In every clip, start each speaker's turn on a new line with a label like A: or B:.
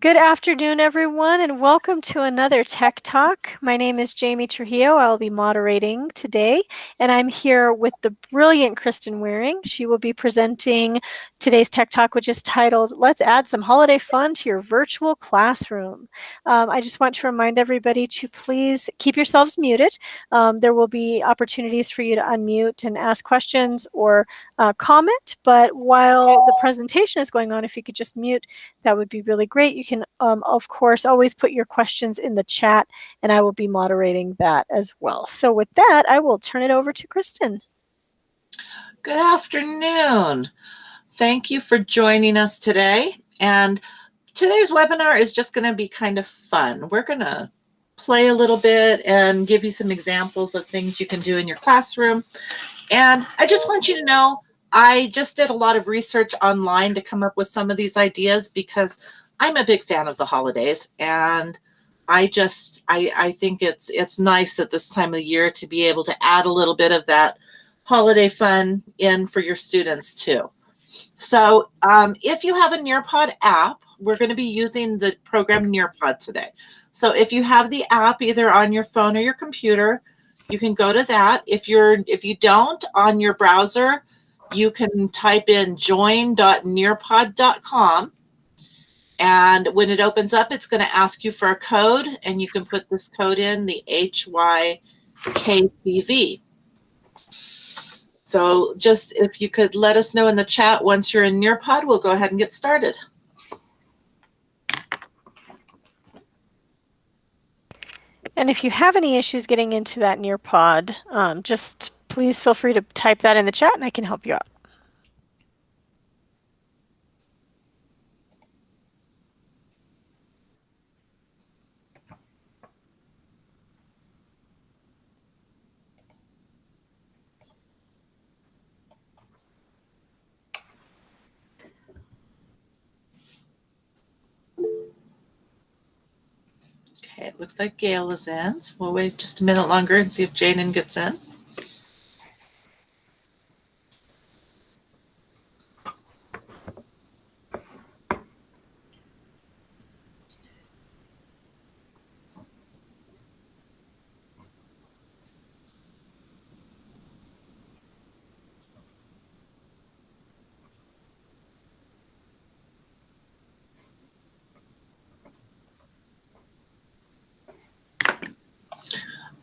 A: Good afternoon, everyone, and welcome to another Tech Talk. My name is Jamie Trujillo. I'll be moderating today, and I'm here with the brilliant Kristen Waring. She will be presenting today's Tech Talk, which is titled, Let's Add Some Holiday Fun to Your Virtual Classroom. I just want to remind everybody to please keep yourselves muted. There will be opportunities for you to unmute and ask questions or comment, but while the presentation is going on, if you could just mute, that would be really great. You can, of course, always put your questions in the chat, and I will be moderating that as well. So with that, I will turn it over to Kristen.
B: Good afternoon. Thank you for joining us today. And today's webinar is just going to be kind of fun. We're going to play a little bit and give you some examples of things you can do in your classroom. And I just want you to know, I just did a lot of research online to come up with some of these ideas because I'm a big fan of the holidays, and I think it's nice at this time of the year to be able to add a little bit of that holiday fun in for your students too. So if you have a Nearpod app, we're going to be using the program Nearpod today. So if you have the app either on your phone or your computer, you can go to that. If you don't, on your browser, you can type in join.nearpod.com. And when it opens up, it's going to ask you for a code, and you can put this code in, the HYKCV. So just if you could let us know in the chat once you're in Nearpod, we'll go ahead and get started.
A: And if you have any issues getting into that Nearpod, just please feel free to type that in the chat and I can help you out.
B: Okay, it looks like Gail is in, so we'll wait just a minute longer and see if Jaden gets in.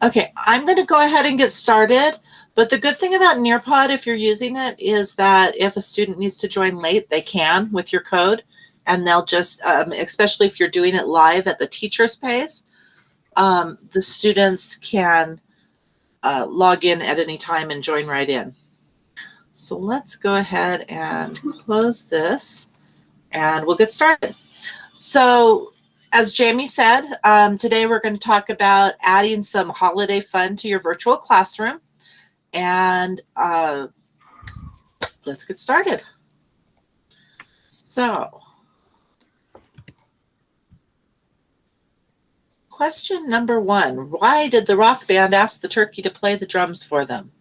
B: Okay, I'm going to go ahead and get started. But the good thing about Nearpod, if you're using it, is that if a student needs to join late, they can with your code. And they'll just, especially if you're doing it live at the teacher's pace, the students can log in at any time and join right in. So let's go ahead and close this and we'll get started. So as Jamie said, today we're going to talk about adding some holiday fun to your virtual classroom. And let's get started. So, question number 1, why did the rock band ask the turkey to play the drums for them?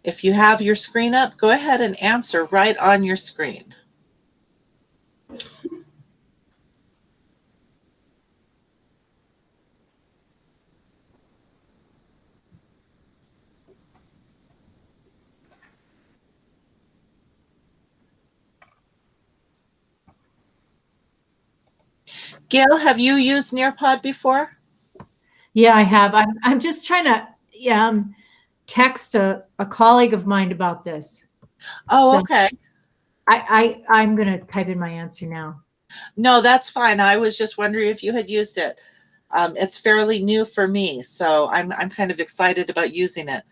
B: If you have your screen up, go ahead and answer right on your screen. Gail, have you used Nearpod before?
C: Yeah, I have. I'm just trying to text a colleague of mine about this.
B: Oh,
C: So
B: okay.
C: I'm going to type in my answer now.
B: No, that's fine. I was just wondering if you had used it. It's fairly new for me, so I'm kind of excited about using it.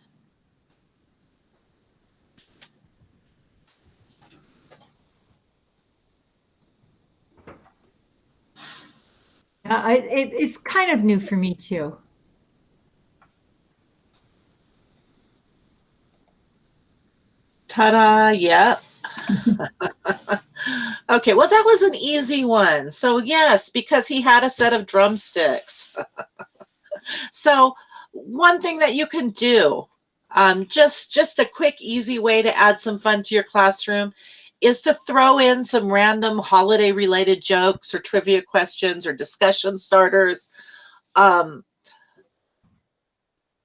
C: It's kind of new for me too.
B: Ta-da, yep. Okay, well, that was an easy one. So yes, because he had a set of drumsticks. So one thing that you can do Just a quick, easy way to add some fun to your classroom is to throw in some random holiday-related jokes or trivia questions or discussion starters.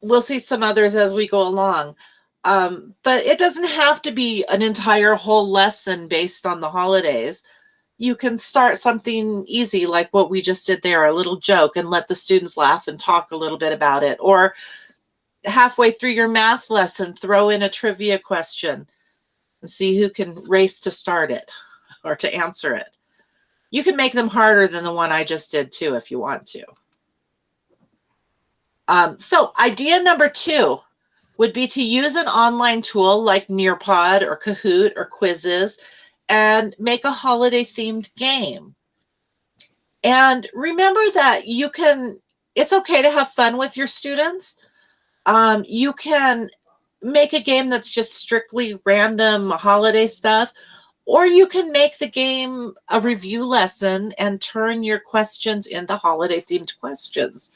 B: We'll see some others as we go along. But it doesn't have to be an entire whole lesson based on the holidays. You can start something easy like what we just did there, a little joke, and let the students laugh and talk a little bit about it. Or halfway through your math lesson, throw in a trivia question and see who can race to start it or to answer it. You can make them harder than the one I just did too, if you want to. So idea number 2 would be to use an online tool like Nearpod or Kahoot or Quizziz and make a holiday themed game. And remember that it's okay to have fun with your students. You can make a game that's just strictly random holiday stuff, or you can make the game a review lesson and turn your questions into holiday themed questions.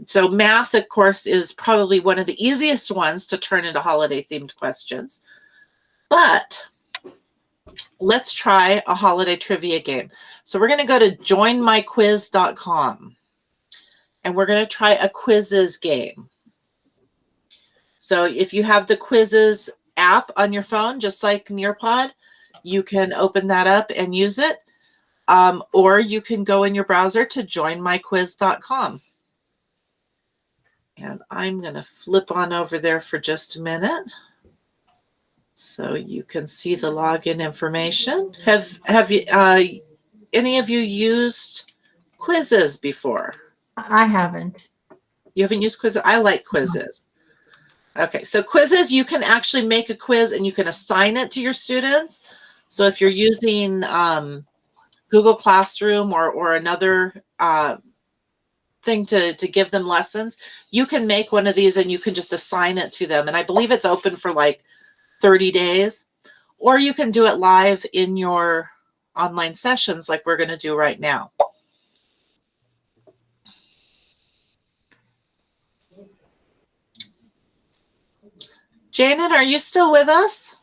B: So math, of course, is probably one of the easiest ones to turn into holiday themed questions. But let's try a holiday trivia game. So we're going to go to joinmyquiz.com and we're going to try a Quizziz game. So if you have the Quizziz app on your phone, just like Nearpod, you can open that up and use it. Or you can go in your browser to joinmyquiz.com. And I'm going to flip on over there for just a minute so you can see the login information. Have you any of you used Quizziz before?
C: I haven't.
B: You haven't used Quizziz? I like Quizziz. Okay, so Quizziz, you can actually make a quiz and you can assign it to your students. So if you're using Google Classroom or another thing to give them lessons, you can make one of these and you can just assign it to them. And I believe it's open for like 30 days, or you can do it live in your online sessions like we're going to do right now. Janet, are you still with us?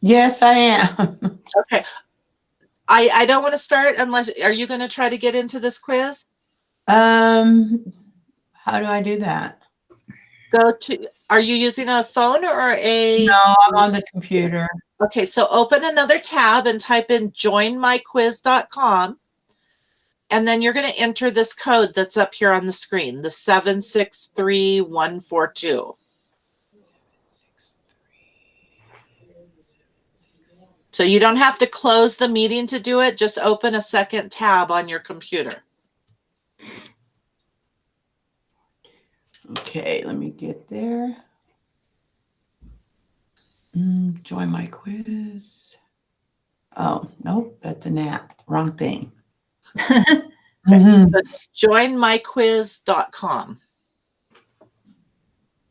D: Yes, I am.
B: Okay. I don't want to start unless, are you going to try to get into this quiz?
D: How do I do that?
B: Are you using a phone or a?
D: No, I'm on the computer.
B: Okay, so open another tab and type in joinmyquiz.com. And then you're going to enter this code that's up here on the screen, the 763142. So you don't have to close the meeting to do it. Just open a second tab on your computer.
D: Okay, let me get there. Join my quiz. Oh, nope, that's an app. Wrong thing.
B: Joinmyquiz.com.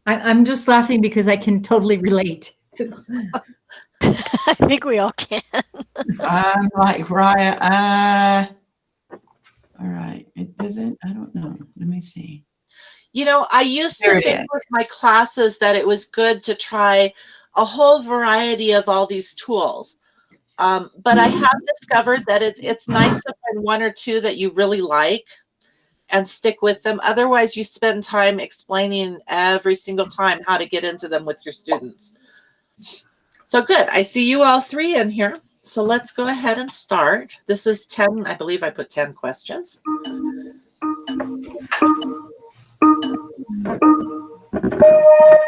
C: I'm just laughing because I can totally relate.
A: I think we all can.
D: I'm like, right. All right. It doesn't, I don't know. Let me see.
B: You know, I used
D: There
B: to
D: it
B: think
D: is.
B: with my classes that it was good to try a whole variety of all these tools. But I have discovered that it's nice to find one or two that you really like and stick with them. Otherwise, you spend time explaining every single time how to get into them with your students. So good. I see you all three in here. So let's go ahead and start. This is 10. I believe I put 10 questions.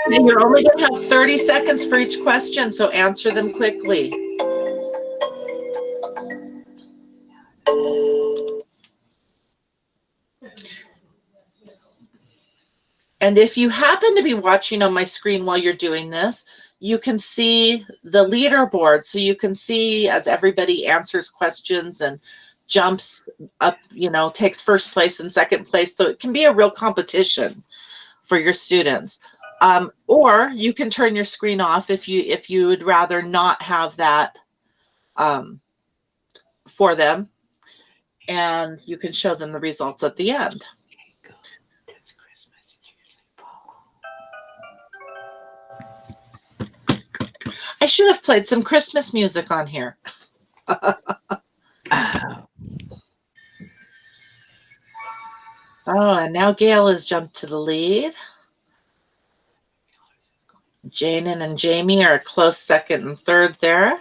B: And you're only going to have 30 seconds for each question, so answer them quickly. And if you happen to be watching on my screen while you're doing this, you can see the leaderboard. So you can see as everybody answers questions and jumps up, you know, takes first place and second place. So it can be a real competition for your students. Or you can turn your screen off if you would rather not have that for them, and you can show them the results at the end. I should have played some Christmas music on here. Oh, and now Gail has jumped to the lead. Janen and Jamie are a close second and third there.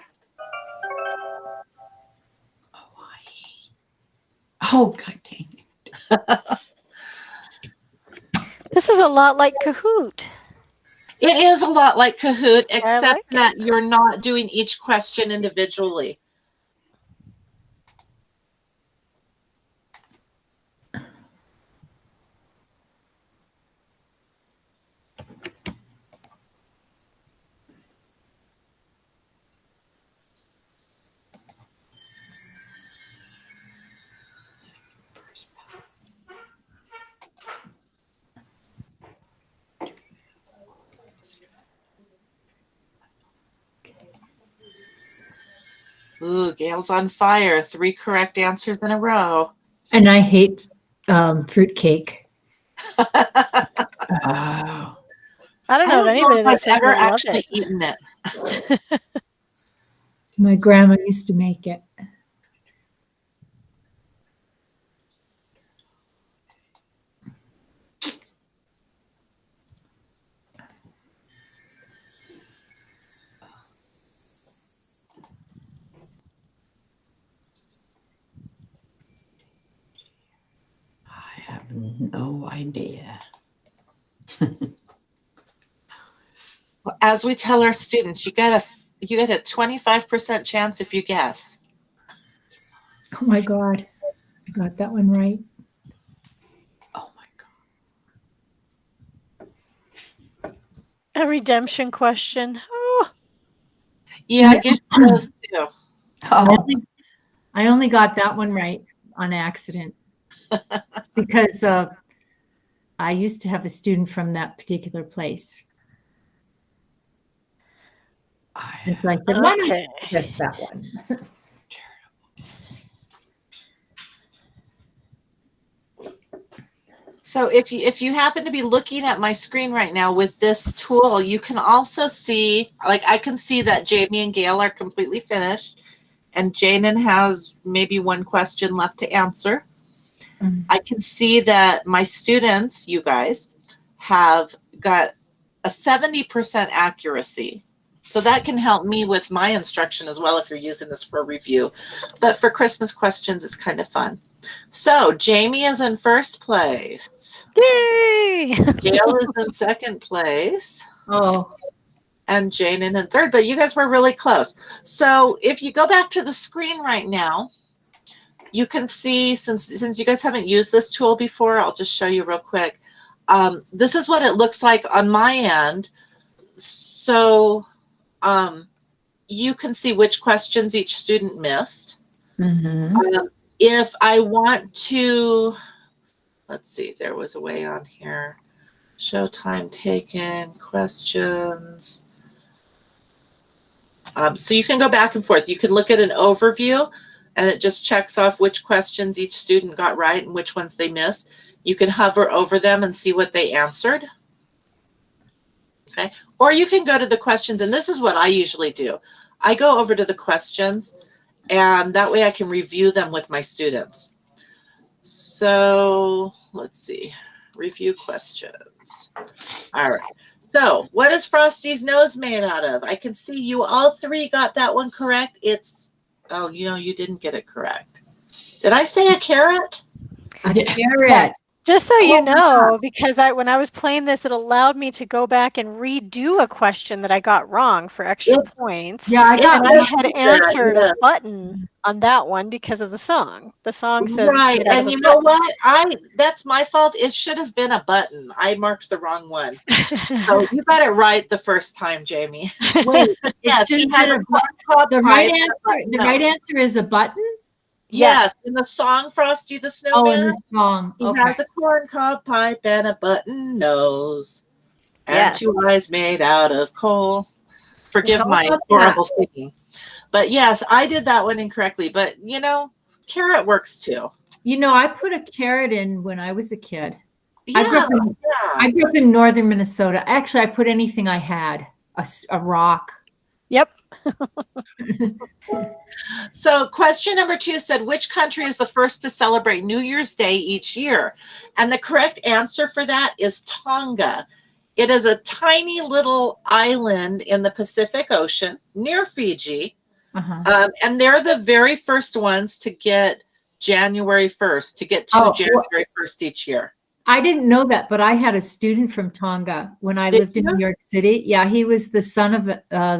D: Oh, God dang it.
A: This is a lot like Kahoot.
B: It is a lot like Kahoot, except
A: like it.
B: that you're not doing each question individually. Ooh, Gail's on fire. 3 correct answers in a row.
C: And I hate fruitcake.
D: Oh.
A: I don't know if
B: know
A: anybody
B: if
A: that
B: I've
A: says
B: ever
A: they love
B: actually
A: it.
B: eaten it.
C: My grandma used to make it.
D: I have no idea.
B: As we tell our students, you get a 25% chance if you guess.
C: Oh my God. I got that one right.
D: Oh my God.
A: A redemption question. Oh,
B: Yeah, I guess those too.
D: Oh,
C: I only got that one right on accident because I used to have a student from that particular place. And so I said, why not
A: okay.
C: just that one?
B: So if you happen to be looking at my screen right now with this tool, you can also see, like I can see that Jamie and Gail are completely finished, and Janen has maybe 1 question left to answer.
C: Mhm.
B: I can see that my students, you guys, have got a 70% accuracy. So that can help me with my instruction as well if you're using this for review. But for Christmas questions, it's kind of fun. So Jamie is in first place.
A: Yay!
B: Gail is in second place.
C: Oh,
B: And Janen in third. But you guys were really close. So if you go back to the screen right now, you can see, since you guys haven't used this tool before, I'll just show you real quick. This is what it looks like on my end. So you can see which questions each student missed.
D: mm-hmm.
B: If I want to, let's see, there was a way on here. Show time taken, questions. So you can go back and forth. You can look at an overview and it just checks off which questions each student got right and which ones they missed. You can hover over them and see what they answered. Okay. Or you can go to the questions, and this is what I usually do. I go over to the questions, and that way I can review them with my students. So let's see, review questions. All right. So what is Frosty's nose made out of? I can see you all 3 got that one correct. It's, oh, you didn't get it correct. Did I say a carrot?
C: a carrot.
A: Just so you
B: Oh,
A: know, because when I was playing this, it allowed me to go back and redo a question that I got wrong for extra points.
C: Yeah, I got
A: And I had answered
B: yeah.
A: a button on that one because of the song. The song says it's
B: Right,
A: made out
B: and
A: of
B: you
A: a
B: know what? That's my fault. It should have been a button. I marked the wrong one. So you got it right the first time, Jamie.
C: Wait,
B: Yes, he has a corn cob
C: the
B: pie
C: right
B: and a
C: answer.
B: button
C: The
B: nose.
C: right answer is a button.
B: Yes, in the song Frosty the
C: Oh, in
B: Snowman,
C: the song.
B: he
C: Okay.
B: has a corn cob pipe and a button nose, and
A: Yes.
B: 2 eyes made out of coal. Forgive
C: How
B: my
C: about
B: horrible singing. But yes, I did that one incorrectly. But carrot works too.
C: I put a carrot in when I was a kid.
B: Yeah,
C: I grew up in northern Minnesota. Actually, I put anything I had, a rock.
A: Yep.
B: So question number 2 said, which country is the first to celebrate New Year's Day each year? And the correct answer for that is Tonga. It is a tiny little island in the Pacific Ocean near Fiji. And they're the very first ones to get January 1st, to get to January 1st each year.
C: I didn't know that, but I had a student from Tonga when I lived in New York City. Yeah, he was the son of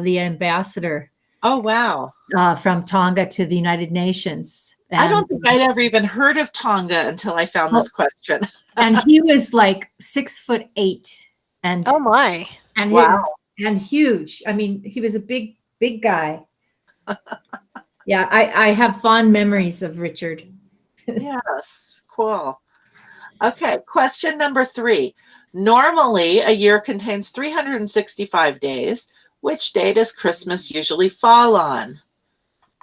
C: the ambassador.
B: Oh, wow.
C: From Tonga to the United Nations. And
B: I don't think I'd ever even heard of Tonga until I found this question.
C: And he was like 6'8", and
A: oh my,
C: and
B: wow.
C: And huge. I mean, he was a big guy. Yeah, I have fond memories of Richard.
B: Yes, cool. Okay, question number 3. Normally, a year contains 365 days. Which day does Christmas usually fall on?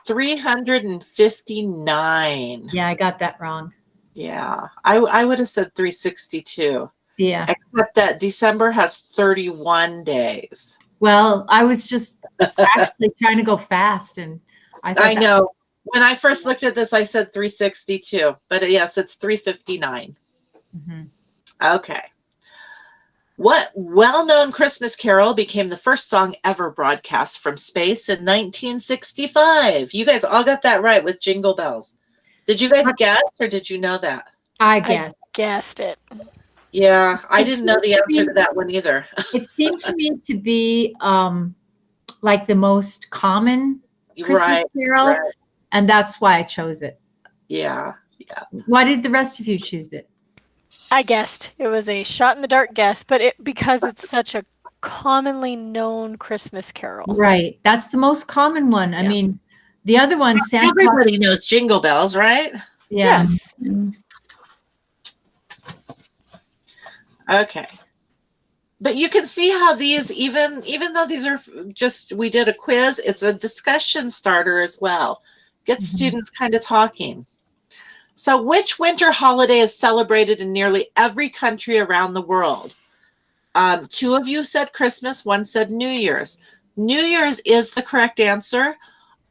B: 359.
C: Yeah, I got that wrong.
B: Yeah, I would have said 362.
C: Yeah.
B: Except that December has 31 days.
C: Well, I was just actually trying to go fast, and
B: I know. When I first looked at this, I said 362, but yes, it's 359. Okay. What well-known Christmas carol became the first song ever broadcast from space in 1965? You guys all got that right with Jingle Bells. Did you guys guess, or did you know that?
C: I guessed.
A: I guessed it.
B: Yeah, I didn't know the answer to that one either.
C: It seemed to me to be like the most common Christmas carol, and that's why I chose it.
B: Yeah, yeah.
C: Why did the rest of you choose it?
A: I guessed. It was a shot in the dark guess, but because it's such a commonly known Christmas carol.
C: Right. That's the most common one. I mean, the other one, Santa
B: Everybody knows Jingle Bells, right?
C: Yeah.
A: Yes.
B: Okay. But you can see how these, even though these are just, we did a quiz, it's a discussion starter as well. Gets students kind of talking. So which winter holiday is celebrated in nearly every country around the world? 2 of you said Christmas, 1 said New Year's. New Year's is the correct answer,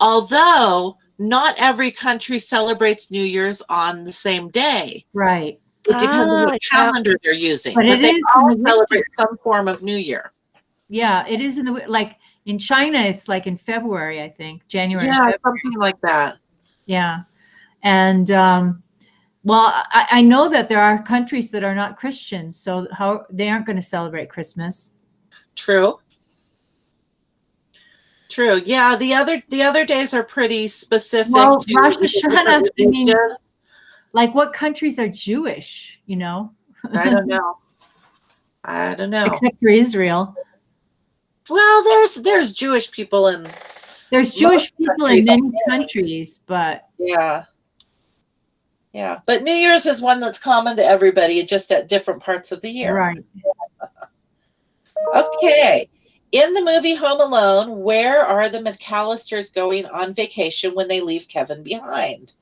B: although not every country celebrates New Year's on the same day.
C: Right.
B: It depends on what calendar they're using.
C: But
B: they all celebrate some form of New Year.
C: Yeah, it is in the, like in China, it's like in February, I think, January.
B: Yeah, something like that.
C: Yeah. And well, I know that there are countries that are not Christians, so how they aren't going to celebrate Christmas.
B: True. True. Yeah, the other days are pretty specific.
C: Well,
B: to
C: Rosh Hashanah, I mean,
B: religions.
C: like what countries are Jewish, you know?
B: I don't know. I don't know.
C: Except for Israel.
B: Well, there's Jewish people in.
C: There's Jewish people in many countries, but
B: yeah. Yeah, but New Year's is one that's common to everybody, just at different parts of the year.
C: Right.
B: Okay. In the movie Home Alone, where are the McAllisters going on vacation when they leave Kevin behind?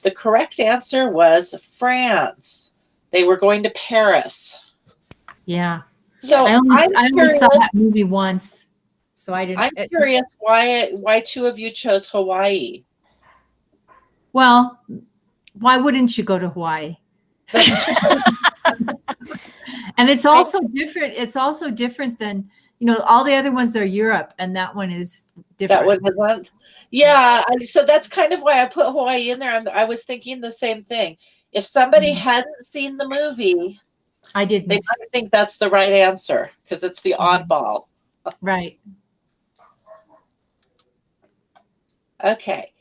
B: The correct answer was France. They were going to Paris.
C: Yeah.
B: So
C: I only saw that movie once, so I didn't.
B: I'm curious why 2 of you chose Hawaii.
C: Well, why wouldn't you go to Hawaii? And it's also different. It's also different than, you know, all the other ones are Europe, and that one is different.
B: That one isn't. Yeah, so that's kind of why I put Hawaii in there. I was thinking the same thing. If somebody hadn't seen the movie,
C: I didn't.
B: They might think that's the right answer because it's the oddball.
C: Right.
B: Okay.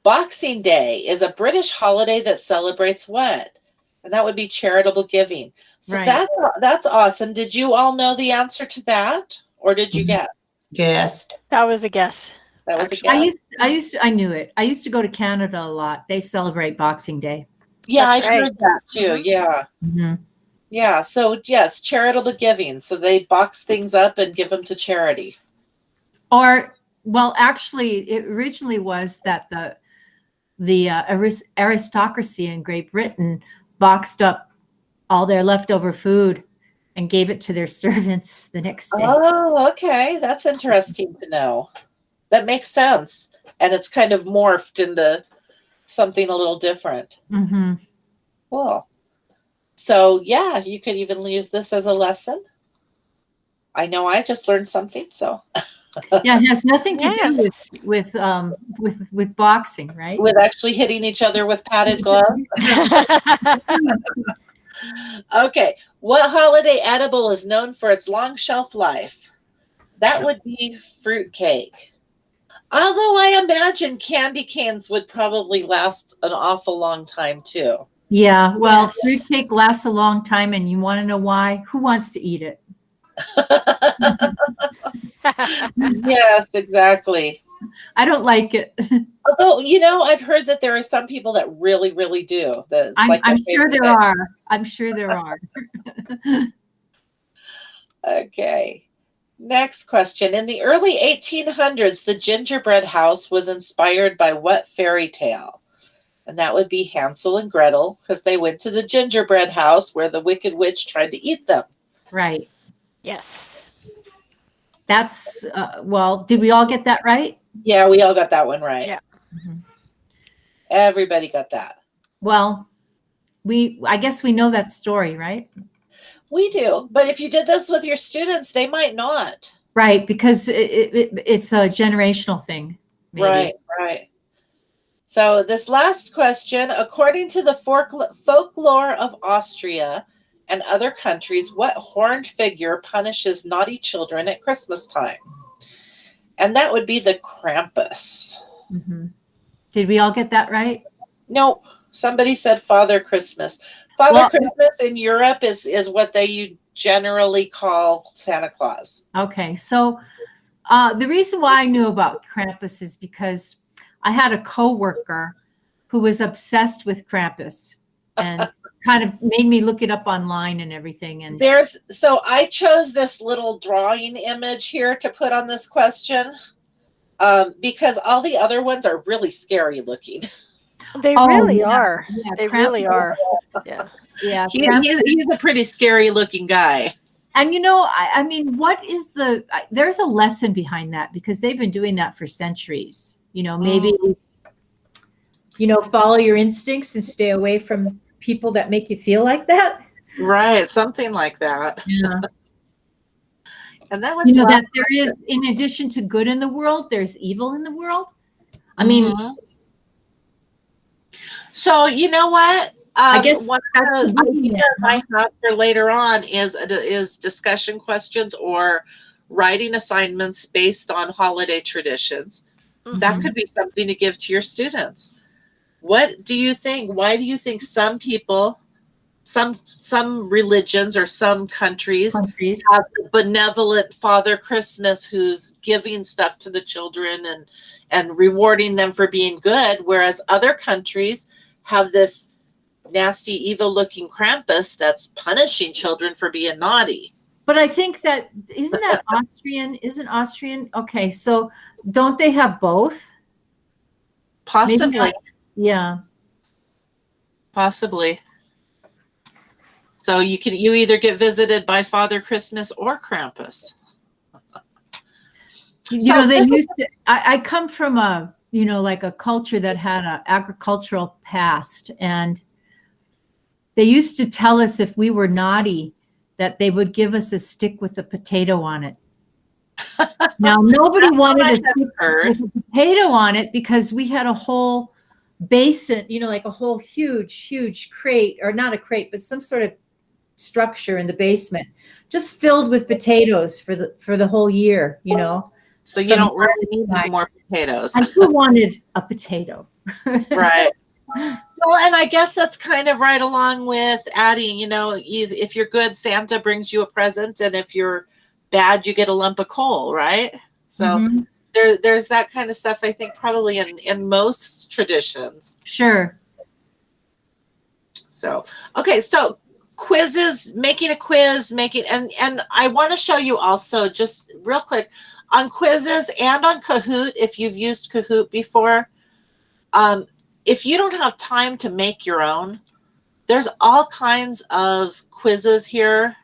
B: Boxing Day is a British holiday that celebrates what? And that would be charitable giving. So
C: right.
B: That's awesome. Did you all know the answer to that? Or did you guess?
D: Guessed.
A: That was a guess.
B: That was a guess.
C: I knew it. I used to go to Canada a lot. They celebrate Boxing Day.
B: Yeah,
A: That's
B: I heard that too. Yeah.
C: Mm-hmm.
B: Yeah. So yes, charitable giving. So they box things up and give them to charity.
C: Or, well, actually, it originally was that the aristocracy in Great Britain boxed up all their leftover food and gave it to their servants the next day.
B: Oh, okay. That's interesting to know. that makes sense. And it's kind of morphed into something a little different.
C: Mm-hmm.
B: Cool. So yeah, you could even use this as a lesson. I know I just learned something, so.
C: Yeah, it has nothing to do
A: Yes.
C: with boxing, right?
B: With actually hitting each other with padded gloves. Okay, what holiday edible is known for its long shelf life? That would be fruitcake. Although I imagine candy canes would probably last an awful long time too.
C: Yeah, well,
A: Yes.
C: fruitcake lasts a long time, and you want to know why? Who wants to eat it?
B: Yes, exactly.
C: I don't like it.
B: Although, I've heard that there are some people that really, really do. That it's like
C: I'm
B: their
C: sure
B: favorite
C: there
B: thing.
C: are. I'm sure there are.
B: Okay. Next question. In the early 1800s, the gingerbread house was inspired by what fairy tale? And that would be Hansel and Gretel, because they went to the gingerbread house where the Wicked Witch tried to eat them.
C: Right.
A: Yes.
C: That's well, did we all get that right?
B: Yeah, we all got that one right.
A: Yeah.
C: Mm-hmm.
B: Everybody got that.
C: Well, I guess we know that story, right?
B: We do. But if you did this with your students, they might not.
C: Right, because it's a generational thing. Maybe.
B: Right, right. So this last question, according to the folklore of Austria and other countries, what horned figure punishes naughty children at Christmas time? And that would be the Krampus.
C: Mm-hmm. Did we all get that right?
B: Nope. Somebody said Father Christmas. Christmas in Europe is what they generally call Santa Claus.
C: Okay, so the reason why I knew about Krampus is because I had a coworker who was obsessed with Krampus and kind of made me look it up online and everything. And
B: so I chose this little drawing image here to put on this question because all the other ones are really scary looking.
A: They really are.
C: Yeah,
A: they
C: Krampus.
A: really are. Yeah.
C: Yeah,
B: he's a pretty scary looking guy.
C: And I mean, what is there's a lesson behind that because they've been doing that for centuries. Maybe, follow your instincts and stay away from people that make you feel like that.
B: Right. Something like that.
C: Yeah.
B: And that was,
C: that there is, in addition to good in the world, there's evil in the world. I mean,
B: so you know what?
C: I guess
B: one of the ideas I have for later on is discussion questions or writing assignments based on holiday traditions. Mm-hmm. That could be something to give to your students. What do you think? Why do you think some people, some religions or some countries have the benevolent Father Christmas who's giving stuff to the children and rewarding them for being good, whereas other countries have this nasty, evil-looking Krampus that's punishing children for being naughty?
C: But I think that isn't Austrian? Isn't Austrian? Okay, so don't they have both?
B: Possibly.
C: Yeah.
B: Possibly. So you either get visited by Father Christmas or Krampus.
C: They used to. I come from a culture that had an agricultural past, and they used to tell us if we were naughty that they would give us a stick with a potato on it. Now, nobody wanted a stick with a potato on it because we had a whole basin, like a whole huge crate, or not a crate, but some sort of structure in the basement, just filled with potatoes for the whole year,
B: So you don't really need any more potatoes.
C: I still wanted a potato.
B: Right. Well, and I guess that's kind of right along with adding, if you're good, Santa brings you a present, and if you're bad, you get a lump of coal, right? So there's that kind of stuff, I think, probably in most traditions.
C: Sure.
B: So, okay, so quizzes, making a quiz, and I want to show you also, just real quick, on Quizziz and on Kahoot, if you've used Kahoot before, if you don't have time to make your own, there's all kinds of quizzes here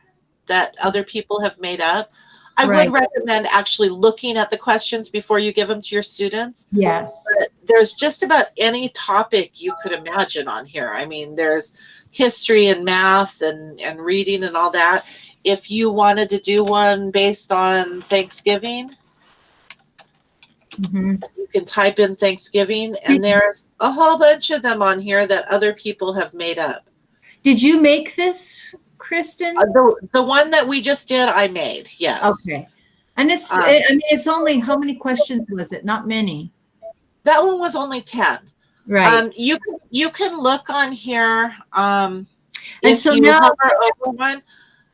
B: that other people have made up. I
C: Right.
B: would recommend actually looking at the questions before you give them to your students.
C: Yes.
B: But there's just about any topic you could imagine on here. I mean, there's history and math and reading and all that. If you wanted to do one based on Thanksgiving,
C: Mhm.
B: you can type in Thanksgiving, and there's a whole bunch of them on here that other people have made up.
C: Did you make this, Kristen?
B: The one that we just did, I made, yes.
C: Okay. And it's,
B: Um,
C: I mean, it's only, how many questions was it? Not many.
B: That one was only 10.
C: Right.
B: You can look on here.
C: And
B: If
C: so
B: you
C: now-
B: hover over one,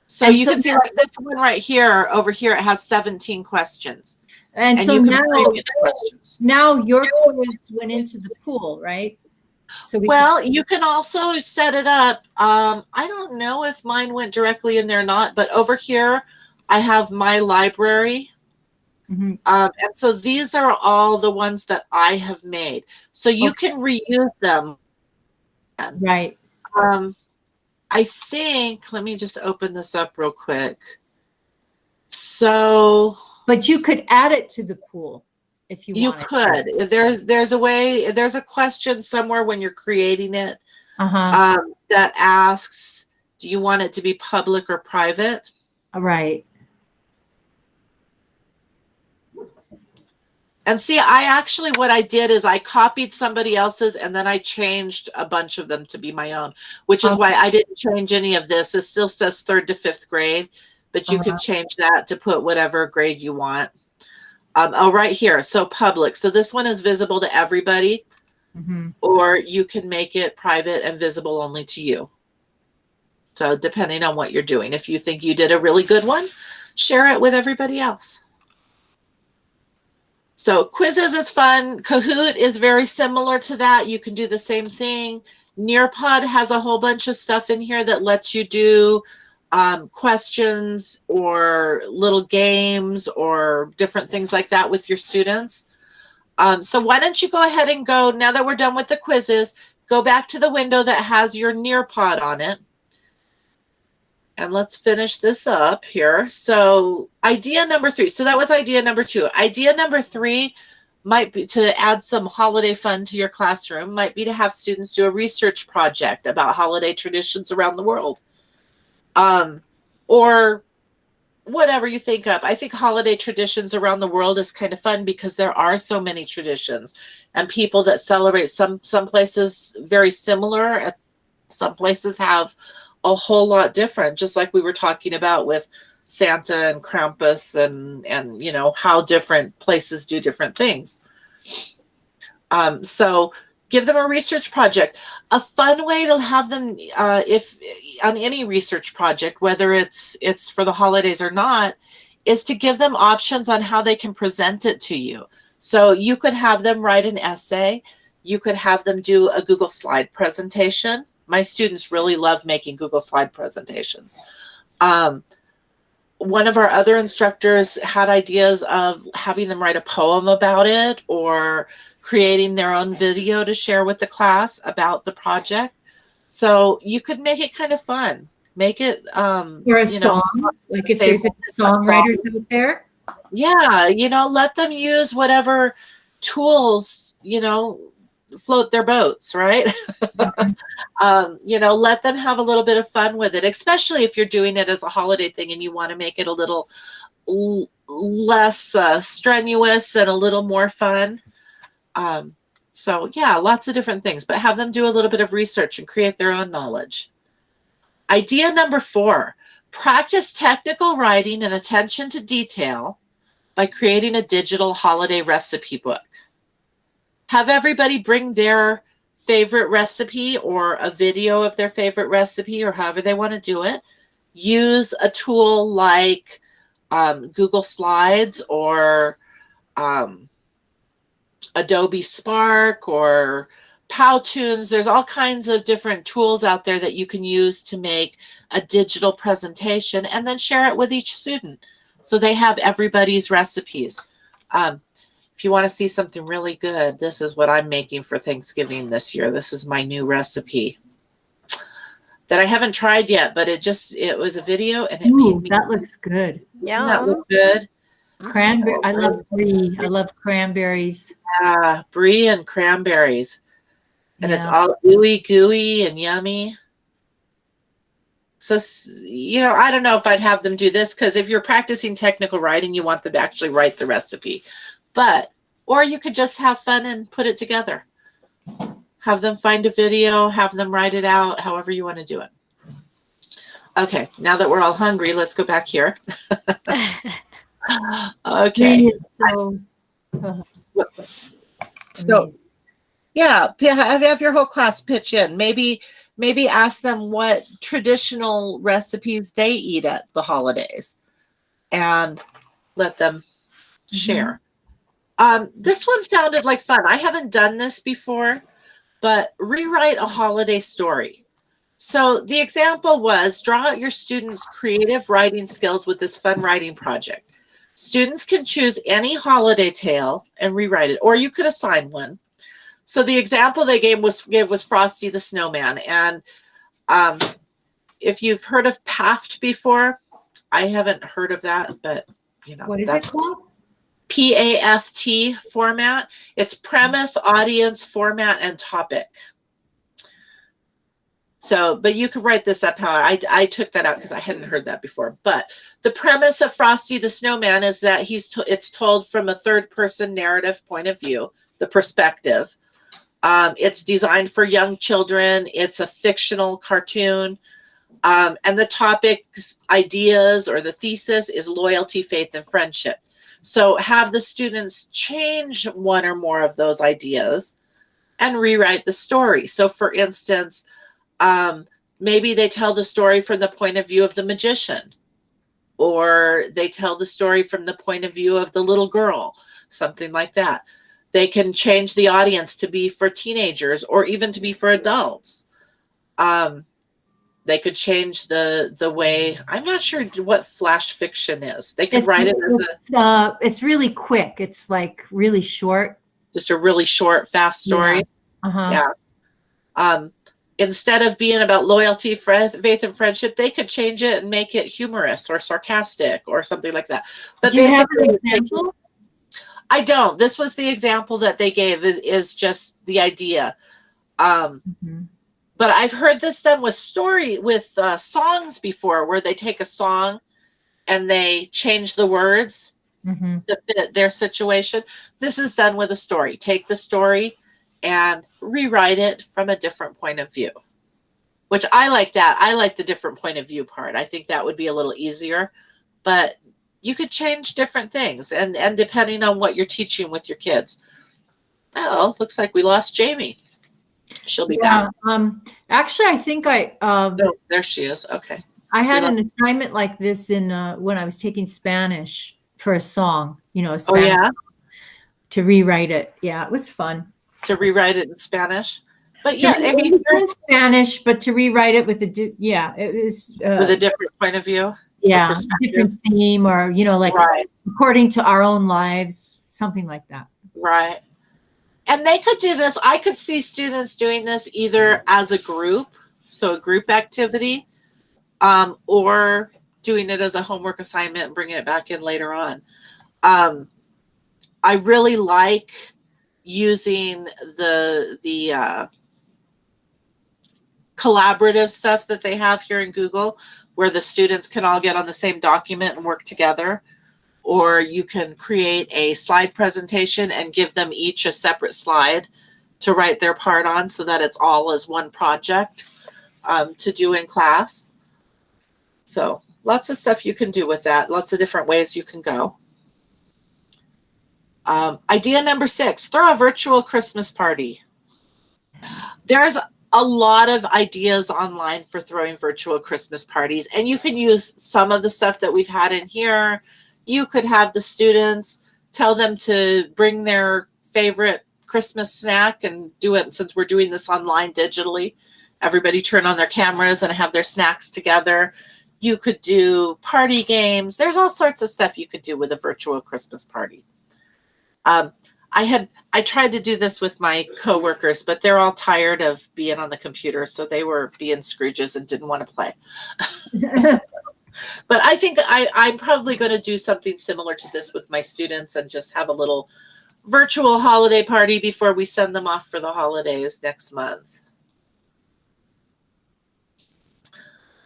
B: so
C: And
B: you
C: so
B: can see
C: now-
B: like this one right here. Over here, it has 17 questions,
C: And so
B: you can
C: now,
B: preview the questions.
C: now your quiz went into the pool, right? So we
B: Well, you can also set it up. I don't know if mine went directly in there or not, but over here, I have my library.
C: Mhm.
B: And so these are all the ones that I have made. So you can reuse them.
C: Right.
B: I think, let me just open this up real quick. So
C: But you could add it to the pool if you
B: you
C: wanted.
B: could. There's a way, there's a question somewhere when you're creating it
C: Uh-huh.
B: that asks, do you want it to be public or private?
C: Right.
B: And see, I actually, what I did is I copied somebody else's and then I changed a bunch of them to be my own, which is why I didn't change any of this. It still says 3rd to 5th grade, but you can change that to put whatever grade you want. Oh, right here. So public. So this one is visible to everybody, or you can make it private and visible only to you. So depending on what you're doing, if you think you did a really good one, share it with everybody else. So Quizziz is fun. Kahoot is very similar to that. You can do the same thing. Nearpod has a whole bunch of stuff in here that lets you do questions or little games or different things like that with your students. So why don't you go ahead and go, now that we're done with the quizzes, go back to the window that has your Nearpod on it. And let's finish this up here. So idea number 3. So that was idea number 2. Idea number 3 might be to add some holiday fun to your classroom, might be to have students do a research project about holiday traditions around the world. Or whatever you think of. I think holiday traditions around the world is kind of fun because there are so many traditions and people that celebrate. Some places very similar. Some places have a whole lot different, just like we were talking about with Santa and Krampus and you know, how different places do different things. So give them a research project. A fun way to have them, if on any research project, whether it's for the holidays or not, is to give them options on how they can present it to you. So you could have them write an essay. You could have them do a Google slide presentation. My students really love making Google slide presentations. One of our other instructors had ideas of having them write a poem about it or creating their own video to share with the class about the project. So you could make it kind of fun. Make it
C: Or a song, like if there's any songwriters out there.
B: Yeah, you know, let them use whatever tools, you know, float their boats, right? You know, let them have a little bit of fun with it, especially if you're doing it as a holiday thing and you want to make it a little less strenuous and a little more fun. So yeah, lots of different things, but have them do a little bit of research and create their own knowledge. Idea number 4, practice technical writing and attention to detail by creating a digital holiday recipe book. Have everybody bring their favorite recipe or a video of their favorite recipe or however they want to do it. Use a tool like Google Slides or Adobe Spark or Powtoons. There's all kinds of different tools out there that you can use to make a digital presentation and then share it with each student so they have everybody's recipes. If you want to see something really good, this is what I'm making for Thanksgiving this year. This is my new recipe. that I haven't tried yet, but it was a video and it
C: Ooh,
B: made me.
C: that looks good.
B: Doesn't that
A: Yum.
B: look good?
C: Cranberry. I love brie. I love cranberries.
B: Yeah, brie and cranberries. And it's
C: Yeah.
B: all ooey gooey and yummy. So, I don't know if I'd have them do this, because if you're practicing technical writing, you want them to actually write the recipe. Or you could just have fun and put it together. Have them find a video, have them write it out, however you want to do it. Okay, now that we're all hungry, let's go back here. Okay.
C: So,
B: So, yeah, have your whole class pitch in. Maybe ask them what traditional recipes they eat at the holidays and let them share. This one sounded like fun. I haven't done this before, but rewrite a holiday story. So the example was, draw out your students' creative writing skills with this fun writing project. Students can choose any holiday tale and rewrite it, or you could assign one. So the example they gave was Frosty the Snowman. And if you've heard of PAFT before, I haven't heard of that, but
C: what is it called?
B: PAFT format. It's premise, audience, format, and topic. So, but you could write this up how I took that out because I hadn't heard that before. But the premise of Frosty the Snowman is that it's told from a third-person narrative point of view, the perspective. It's designed for young children. It's a fictional cartoon. And the topic's ideas or the thesis is loyalty, faith, and friendship. So have the students change one or more of those ideas and rewrite the story. So for instance, maybe they tell the story from the point of view of the magician, or they tell the story from the point of view of the little girl, something like that. They can change the audience to be for teenagers or even to be for adults. They could change the way, I'm not sure what flash fiction is. They could write it as
C: it's really quick. It's like really short.
B: Just a really short, fast story. Yeah. Instead of being about loyalty, faith, and friendship, they could change it and make it humorous or sarcastic or something like that. But
C: do you have an example?
B: I don't. This was the example that they gave, is just the idea. But I've heard this done with songs before, where they take a song and they change the words to fit their situation. This is done with a story. Take the story and rewrite it from a different point of view, which I like that. I like the different point of view part. I think that would be a little easier, but you could change different things and depending on what you're teaching with your kids. Oh, looks like we lost Jamie. She'll be back.
C: Actually, I think
B: oh, there she is. Okay.
C: I had an assignment like this in when I was taking Spanish for a song, Spanish, to rewrite it. Yeah, it was fun.
B: To rewrite it in Spanish. But yeah, I mean,
C: in Spanish, but to rewrite it with it was
B: with a different point of view.
C: Yeah, different theme, or according to our own lives, something like that.
B: Right. And they could do this. I could see students doing this either as a group, so a group activity, or doing it as a homework assignment and bringing it back in later on. I really like using the collaborative stuff that they have here in Google, where the students can all get on the same document and work together. Or you can create a slide presentation and give them each a separate slide to write their part on, so that it's all as one project to do in class. So lots of stuff you can do with that. Lots of different ways you can go. Idea number 6, throw a virtual Christmas party. There's a lot of ideas online for throwing virtual Christmas parties, and you can use some of the stuff that we've had in here. You could have the students tell them to bring their favorite Christmas snack and do it. Since we're doing this online digitally, everybody turn on their cameras and have their snacks together. You could do party games. There's all sorts of stuff you could do with a virtual Christmas party. I tried to do this with my coworkers, but they're all tired of being on the computer, so they were being Scrooges and didn't want to play. But I think I'm probably going to do something similar to this with my students and just have a little virtual holiday party before we send them off for the holidays next month.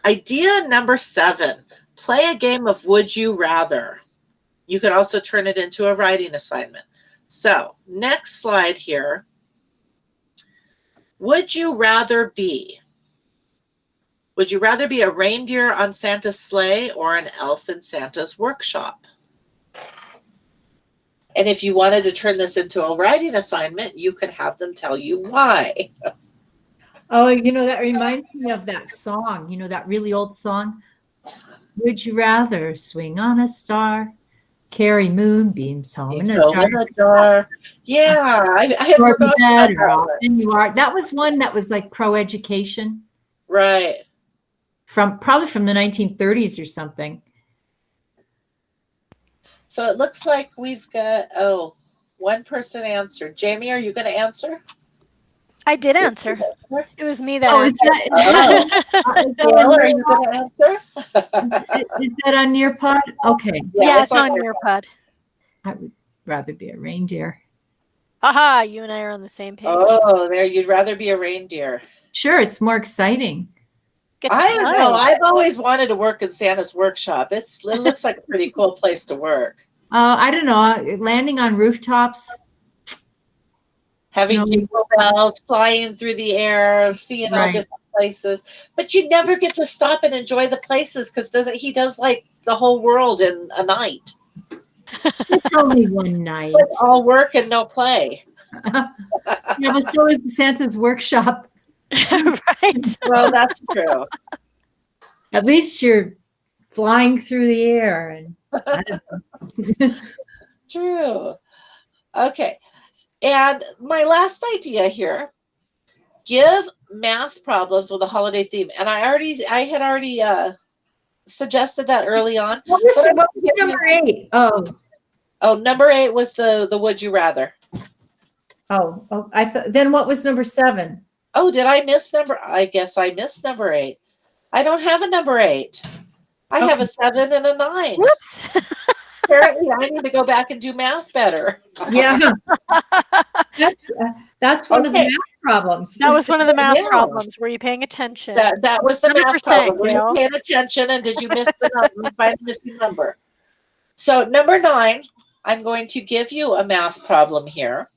B: Idea number 7, play a game of Would You Rather. You could also turn it into a writing assignment. So next slide here. Would you rather be? Would you rather be a reindeer on Santa's sleigh or an elf in Santa's workshop? And if you wanted to turn this into a writing assignment, you could have them tell you why.
C: Oh, that reminds me of that song, that really old song. Would you rather swing on a star, carry moonbeams home in a jar?
B: Yeah, I had forgotten about
C: that. That was one that was like pro-education.
B: Right.
C: Probably from the 1930s or something.
B: So it looks like we've got, one person answered. Jamie, are you going to answer?
A: I did answer. It was me that
C: answered.
B: Gail, are you going to answer?
C: Is that on Nearpod? Okay.
A: Yeah, it's on Nearpod.
C: I would rather be a reindeer.
A: Aha, you and I are on the same page.
B: Oh, there, you'd rather be a reindeer.
C: Sure, it's more exciting.
B: I don't know. I've always wanted to work in Santa's workshop. It looks like a pretty cool place to work.
C: I don't know. Landing on rooftops.
B: Having jingle bells flying through the air, seeing all different places. But you never get to stop and enjoy the places because he does like the whole world in a night.
C: It's only one night.
B: It's all work and no play.
C: Yeah, but so is Santa's workshop.
A: Right.
B: Well, that's true.
C: At least you're flying through the air. And I don't know.
B: True. Okay. And my last idea here, give math problems with a holiday theme. And I had already suggested that early on.
C: What was number 8?
B: Oh, number 8 was the Would You Rather.
C: Oh, I thought. Then what was number 7?
B: Oh, did I miss I guess I missed number 8. I don't have a number 8. I have a 7 and a 9.
A: Whoops.
B: Apparently, I need to go back and do math better.
C: Yeah. That's one of the math problems.
A: That was one of the math problems. Were you paying attention?
B: That was the math problem. Were
A: Gail.
B: you paying attention, and did you miss the number by the missing number? So number 9, I'm going to give you a math problem here.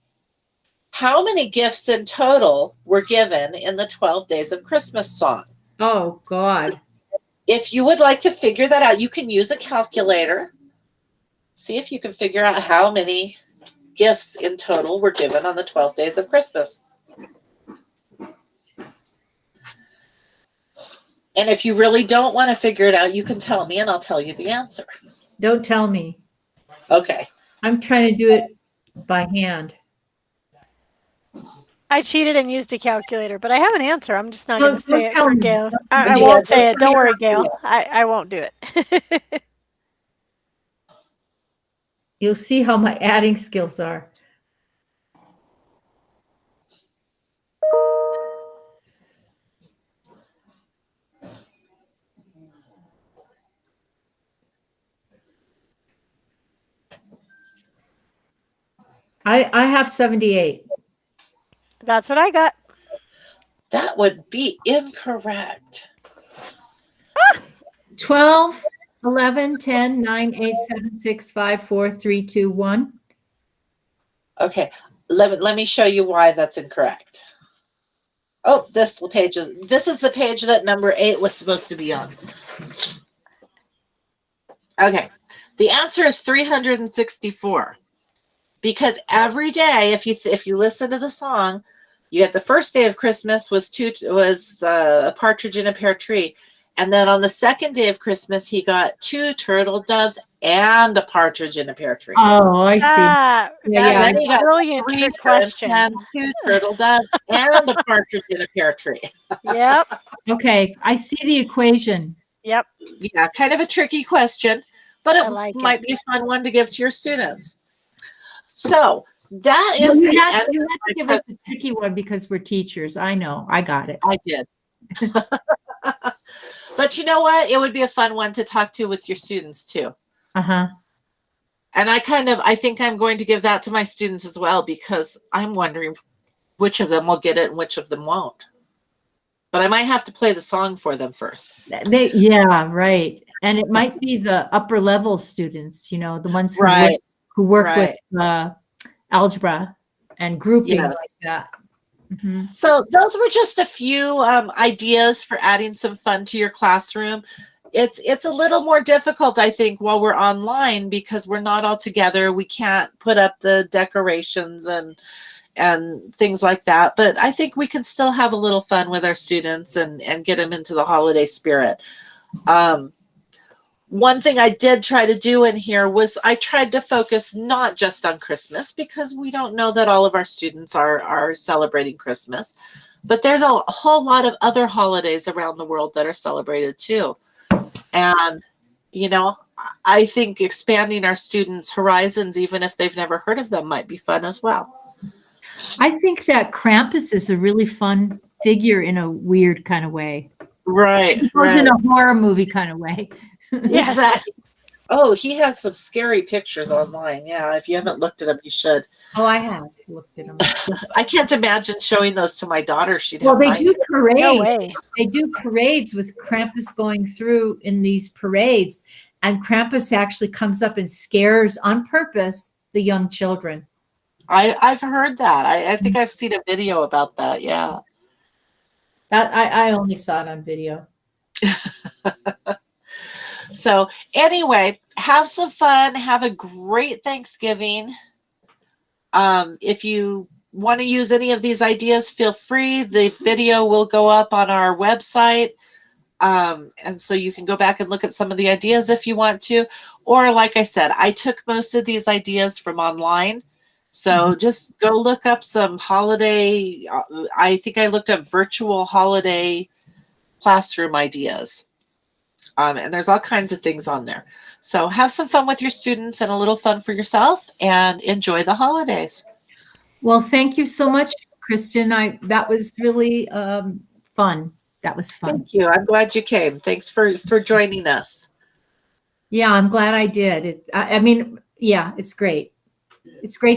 B: How many gifts in total were given in the 12 Days of Christmas song?
C: Oh, God.
B: If you would like to figure that out, you can use a calculator. See if you can figure out how many gifts in total were given on the 12 Days of Christmas. And if you really don't want to figure it out, you can tell me and I'll tell you the answer.
C: Don't tell me.
B: Okay.
C: I'm trying to do it by hand.
A: I cheated and used a calculator, but I have an answer. I'm just not going to say it
C: tell
A: for
C: me.
A: Gail. I won't say it. Don't worry, Gail. I won't do it.
C: You'll see how my adding skills are. I have 78.
A: That's what I got.
B: That would be incorrect.
C: 12, 11, 10, 9, 8, 7, 6, 5, 4, 3, 2, 1.
B: Okay. Let me show you why that's incorrect. Oh, this is the page that number 8 was supposed to be on. Okay. The answer is 364. Because every day, if you listen to the song, you had the first day of Christmas was a partridge in a pear tree. And then on the second day of Christmas, he got 2 turtle doves and a partridge in a pear tree.
C: Oh, I see.
B: Then he got
A: Brilliant
B: 3
A: trick question.
B: and 2 turtle doves and a partridge in a pear tree.
A: Yep.
C: Okay, I see the equation.
A: Yep.
B: Yeah, kind of a tricky question, but it
A: I like
B: might be a fun one to give to your students. So that
C: Well,
B: is
C: you
B: the
C: had,
B: end
C: you
B: of
C: had
B: my
C: to give us a tricky one because we're teachers. I know. I got it.
B: I did. But you know what? It would be a fun one to talk to with your students too.
C: Uh-huh.
B: And I think I'm going to give that to my students as well, because I'm wondering which of them will get it and which of them won't. But I might have to play the song for them first.
C: Yeah, right. And it might be the upper level students, the ones
B: Right.
C: who work
B: Right.
C: with algebra and grouping
B: Yes.
C: like that. Mhm.
B: So those were just a few ideas for adding some fun to your classroom. It's a little more difficult, I think, while we're online, because we're not all together. We can't put up the decorations and things like that. But I think we can still have a little fun with our students and get them into the holiday spirit. One thing I did try to do in here was I tried to focus not just on Christmas, because we don't know that all of our students are celebrating Christmas, but there's a whole lot of other holidays around the world that are celebrated too. And, I think expanding our students' horizons, even if they've never heard of them, might be fun as well.
C: I think that Krampus is a really fun figure in a weird kind of way.
B: Right,
C: It goes
B: right.
C: in a horror movie kind of way.
A: Yes.
B: Exactly. Oh, he has some scary pictures online. Yeah, if you haven't looked at them, you should.
C: Oh, I have looked at them.
B: I can't imagine showing those to my daughter. She'd
C: Well,
B: have
C: they
B: nightmares.
C: do parades.
A: No way.
C: They do parades with Krampus going through in these parades, and Krampus actually comes up and scares on purpose the young children.
B: I've heard that. I think I've seen a video about that. Yeah.
C: That I only saw it on video.
B: So anyway, have some fun. Have a great Thanksgiving. If you want to use any of these ideas, feel free. The video will go up on our website. And so you can go back and look at some of the ideas if you want to. Or like I said, I took most of these ideas from online. So just go look up some holiday. I think I looked up virtual holiday classroom ideas. And there's all kinds of things on there. So have some fun with your students and a little fun for yourself, and enjoy the holidays.
C: Well, thank you so much, Kristen. That was really fun. That was fun.
B: Thank you. I'm glad you came. Thanks for joining us.
C: Yeah, I'm glad I did. I mean, yeah, it's great. It's great.